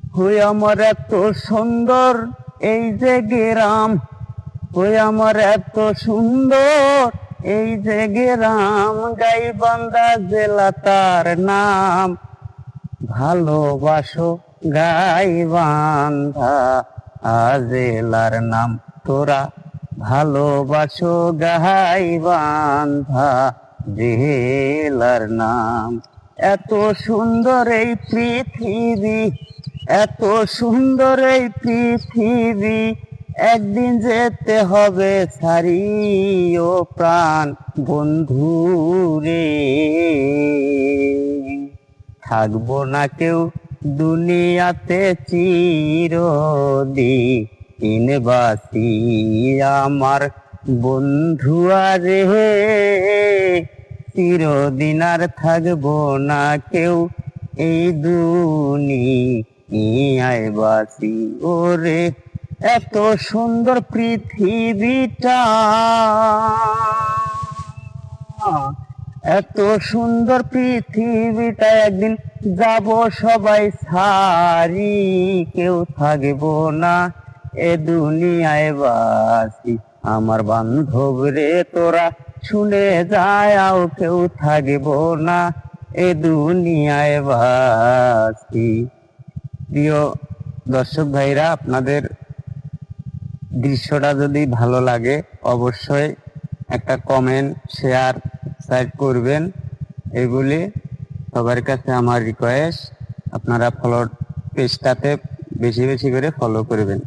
হই আমার এত সুন্দর এই যে গ্রাম, হই আমার এত সুন্দর এই যে গ্রাম, গাইবান্ধা জেলা তার নাম। ভালোবাসো গাইবান্ধা জেলার নাম, তোরা ভালোবাসো গাইবান্ধা জেলার নাম। এত সুন্দর এই পৃথিবী, এত সুন্দর এই পৃথিবী, একদিন যেতে হবে ছাড়িও প্রাণ বন্ধু রে। থাকবো না কেউ দুনিয়াতে চিরদিন বাসি, আমার বন্ধু আরে চিরদিন আর থাকবো না কেউ এই দুনিয়ায় বাসি। ওরে এত সুন্দর পৃথিবীটা, এত সুন্দর পৃথিবীটা, একদিন যাব সবাই সারি, কেউ থাকবো না এ দুনিয়ায় বাসি। আমার বান্ধব রে তোরা শুনে যায়, কেউ থাকবো না এ দুনিয়ায় বাসি। প্রিয় দর্শক ভাইরা, আপনাদের দৃশ্যটা যদি ভালো লাগে অবশ্যই একটা কমেন্ট, শেয়ার, সাবস্ক্রাইব করবেন। এগুলি সবার কাছে আমার রিকোয়েস্ট, আপনারা পেজটাতে বেশি বেশি করে ফলো করবেন।